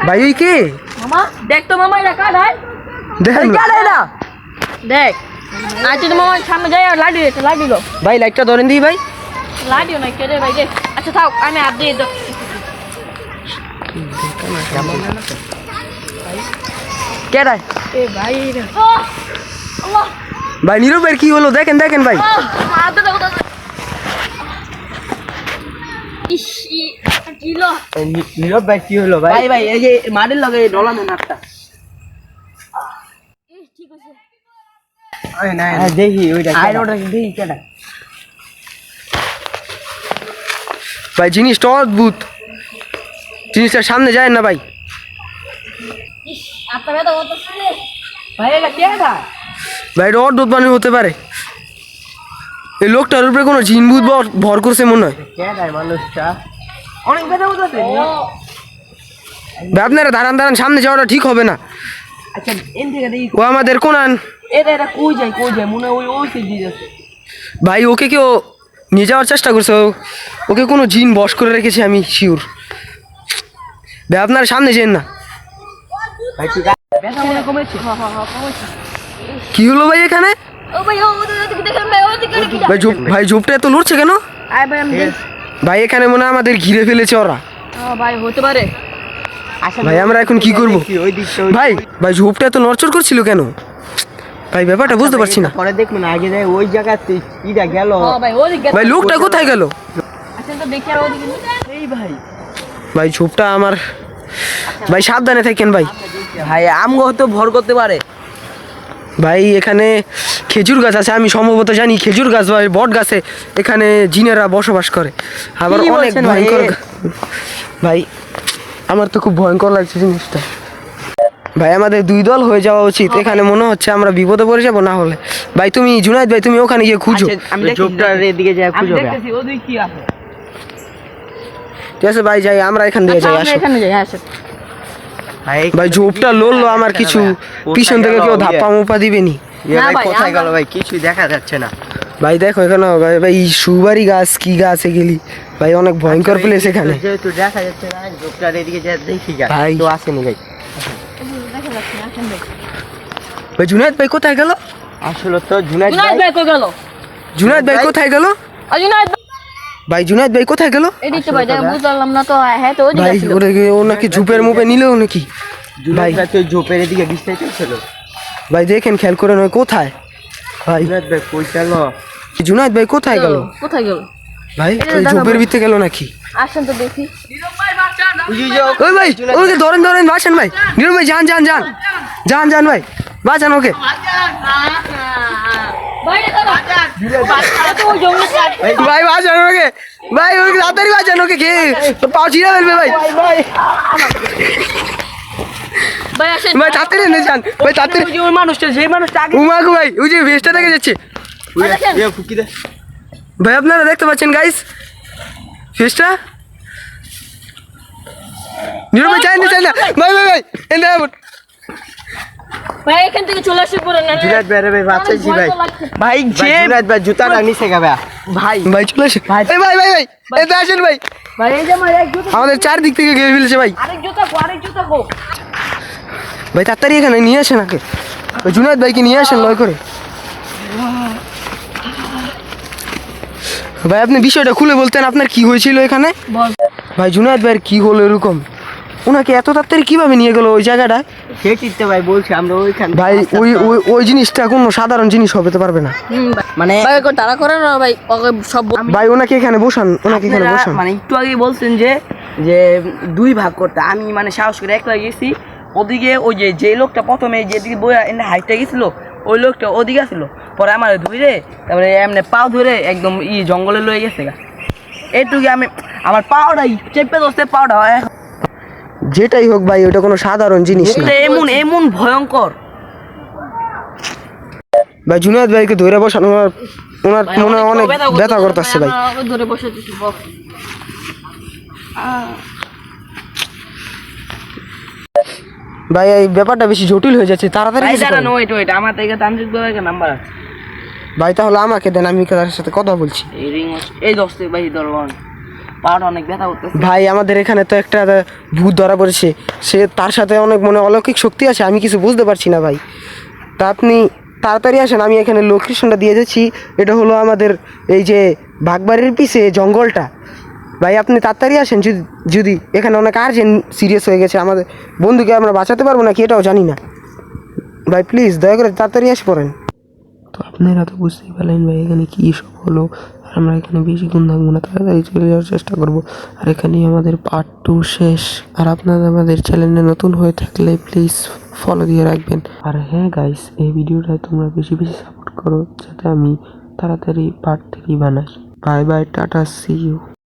ভাই ওই কে মামা দেখ তো মামা এটা কার ভাই দেখেন না দেখ আজ তো মামা সামনে যাই আর লাডি লো ভাই লাইটটা ধরেন দিই ভাই লাডিও না কে রে ভাই দেখ আচ্ছা থাক আমি হাত দিয়ে দাও কে রে এ ভাই রে আল্লাহ ভাই নীরব ভাই কি হলো দেখেন ভাই হাত দাও ইস কিলো নীরব ভাই কি হলো ভাই ভাই এই যে মাটির লগে ডলানো নাকটা ঠিক আছে আরে না দেখি ওইটা আইরোটা দেখি কেডা ভাই জিনিসটা অদ্ভুত জিনিসটার সামনে যায় না ভাই ইস আপনারা তো কত শুনে ভাই এটা কে ভাই ভাই এটা অদ্ভুত মানে হতে পারে এই লোকটার উপরে কোনো জিনভূত ভর করছে মনে হয় কেডা মানুষটা অনেক ব্যথা হচ্ছে ভাই আপনারা দাঁড়ান সামনে যাওয়াটা ঠিক হবে না আচ্ছা এন থেকে দেখি ও আমাদের কোনান এটা কই যায় মনে হয় ওই দিয়ে যাচ্ছে ভাই ওকে কেউ নিয়ে যাওয়ার চেষ্টা করছে ওকে কোনো জিন বশ করে রেখেছে আমি শিওর ভাই আপনারা সামনে যেন না ভাই তুই ব্যথা মনে কমেছে কমেছে কি হলো ভাই এখানে ও ভাই ওদিকে দেখেন ভাই ওদিকে কি ভাই ঝোপটা এত লড়ছে কেন আয় ভাই আমি ভাই এখানে মনে হয় আমাদের ঘিরে ফেলেছে ওরা ভাই হতে পারে ভাই আমরা এখন কি করব ওই দিকটা ভাই ঝোপটা এত নড়চড় করছিল কেন ভাই ব্যাপারটা বুঝতে পারছি না পরে দেখুন আগে যাই ওই জায়গাতে কিটা গেল ভাই ওদিকে ভাই লোকটা কোথায় গেল আচ্ছা তো দেখি আর ওদিকে এই ভাই ঝোপটা আমার ভাই সাবধানে থাকেন ভাই ভাই আমগো তো ভর করতে পারে ভাই এখানে খেজুর গাছ আছে আমি সম্ভবত জানি খেজুর গাছ বা বট গাছে এখানে জিনেরা বসবাস করে আবার কি অনেক বলছেন ভাই? ভয়ঙ্কর ভাই আমার তো খুব ভয়ঙ্কর লাগছে জিনিসটা ভাই আমাদের দুই দল হয়ে যাওয়া উচিত এখানে মনে হচ্ছে আমরা বিপদে পড়ে যাবো না হলে ভাই তুমি জুনায়েদ ভাই তুমি ওখানে গিয়ে খুঁজো আমি জবটার এদিকে যাই আমি খুঁজো দেখতেছি ওদিকে কি আছে ঠিক আছে ভাই যাই আমরা এখান দিয়ে যাই আসো এখানে যাই আসো ভাই ঝোপটা লড়লো আমার কিছু পিছন থেকে কেউ ধাপ্পা মোপা দিবেনি না ভাই, কোথায় গেল আমরা- ভাই কিছুই দেখা যাচ্ছে না ভাই দেখো এখানে ভাই সুবারি গাছ কি গাছে গেলি ভাই অনেক ভয়ঙ্কর প্লেস এখানে যেহেতু দেখা যাচ্ছে না জবটার এদিকে যা দেখি যা ভাই। তো আসেনি ভাই দেখা যাচ্ছে না আসেন ভাই ভাই জুনায়েদ ভাই কোথায় গেল আসলে তো জুনাইদ জুনাইদ ভাই কই গেল জুনায়েদ ভাই কোথায় গেল জুনাইদ ভাই জুনায়েদ ভাই কোথায় গেল এদিকে ভাই দেখা বুঝলাম না তো হ্যাঁ তো ওদিকে ভাই ছিল ও নাকি ঝুপের মুপে নিলেও নাকি ভাই জুনাইদ তো জোপের এদিকে বিস্তারিত ছিল ভাই দেখেন খেয়াল করে নয় কোথায় ভাই জুনাইদ ভাই কই গেল জুনায়েদ ভাই কোথায় গেল কোথায় গেল ভাই এই যে ওই দেখাবো। ঝোপের ভিতরে গেল নাকি আসেন তো দেখি ওই ভাই ওকে ধরেন বাঁচান ভাই নীরব ভাই যান ভাই বাঁচান ওকে ভাই বাচ্চা তো ওই জঙ্গলে ভাই বাঁচান ওকে ভাই ওকে তাড়াতাড়ি বাঁচান ওকে খেয়ে পাও ছিঁড়ে ফেলবে ভাই ভাই আসেন ভাই তাড়াতাড়ি নিয়ে যান ভাই তাড়াতাড়ি ওই মানুষটা যে মানুষটা আগে উমাগু ভাই ওই যে ভেস্টটা দেখে যাচ্ছে ভাই দেখেন ফুকি দে ভাই আপনারা দেখতে পাচ্ছেন গাইস ফেসটা নীরব ভাই চাই না ভাই এনে ভাই এখান থেকে চলে আসে পড়ে না জুনাইদ ভাই রে ভাই বাঁচাইছি ভাই ভাই যে জুনাইদ ভাই জুতাটা নিচে গাবে ভাই ভাই চলে আসে এই ভাই এতে আসেন ভাই ভাই এই যে আমার এক জুতা আমাদের চারদিক থেকে ঘিরে ফেলেছে ভাই আরেক জুতা গো ভাই তাড়াতাড়ি এখানে নিয়ে আসেন আগে ওই জুনায়েদ ভাইকে নিয়ে আসেন লয় করে ভাই আপনি বিষয়টা খুলে বলতেন আপনার কি হয়েছিল এখানে বল ভাই জুনায়েদ ভাইয়ের কি হলো এরকম ওনাকে এত তাড়াতাড়ি কিভাবে নিয়ে গেল ওই জায়গাটায় সেটিতে ভাই বলছি আমরা ওইখানে ভাই ওই জিনিসটা কোনো সাধারণ জিনিস হতে পারবে না মানে ভাই কো তারা করে না ভাই ওকে সব ভাই ওনাকে এখানে বসান আপনারা মানে একটু আগে বলছেন যে দুই ভাগ করতে আমি মানে সাহস করে একলা গেছি ওদিকে ওই যে লোকটা প্রথমে যেদিকে বইয়া এনে হাইটটা গেছিল ওই লোকটা ওদিকে আসছিল পরে আমার ধরে তারপরে এমনি পাও ধরে একদম জঙ্গলে লয়ে গেছে গা এইটুকু আমি আমার পাওটা চেপে ধরতে পাওটা যেটাই হোক ভাই ওটা কোনো সাধারণ জিনিস না এমন ভয়ঙ্কর ভাই জুনায়েদ ভাইকে ধরে বসান ওনার মনে হয় অনেক ব্যথা করতেছে ভাই ধরে বসে দিছি বল ভাই এই ব্যাপারটা বেশি জটিল হয়ে যাচ্ছে তাড়াতাড়ি কিছু করুন। ওইটা আমার থেকে তান্ত্রিক বাবার নাম্বার আছে ভাই তাহলে আমাকে দেন আমি তার সাথে কথা বলছি এই রিং এই দোস্তে ভাই দরবান পাটা অনেক ব্যথা করতেছে। ভাই আমাদের এখানে তো একটা ভূত ধরা পড়েছে, সে তার সাথে অনেক মনে অলৌকিক শক্তি আছে, আমি কিছু বুঝতে পারছি না ভাই। তা আপনি তাড়াতাড়ি আসেন, আমি এখানে লোকেশনটা দিয়ে যাচ্ছি। এটা হলো আমাদের এই যে বাগবাড়ির পিছে জঙ্গলটা। ভাই আপনি তাড়াতাড়ি আসেন, যদি যদি এখানে অনেক আর্জেন্ট সিরিয়াস হয়ে গেছে, আমাদের বন্ধুকে আমরা বাঁচাতে পারবো নাকি এটাও জানি না। ভাই প্লিজ দয়া করে তাড়াতাড়ি এসে পড়েন। তো আপনারা তো বুঝতেই পারলেন ভাই এখানে কী সব হলো, আর আমরা এখানে বেশিক্ষণ থাকবো না, তাড়াতাড়ি চলে যাওয়ার চেষ্টা করবো। আর এখানেই আমাদের পার্ট 2 শেষ। আর আপনারা আমাদের চ্যানেলে নতুন হয়ে থাকলে প্লিজ ফলো দিয়ে রাখবেন। আর হ্যাঁ গাইস, এই ভিডিওটা তোমরা বেশি বেশি সাপোর্ট করো, যাতে আমি তাড়াতাড়ি পার্ট 3 বানাই। Bye bye, tata, see you.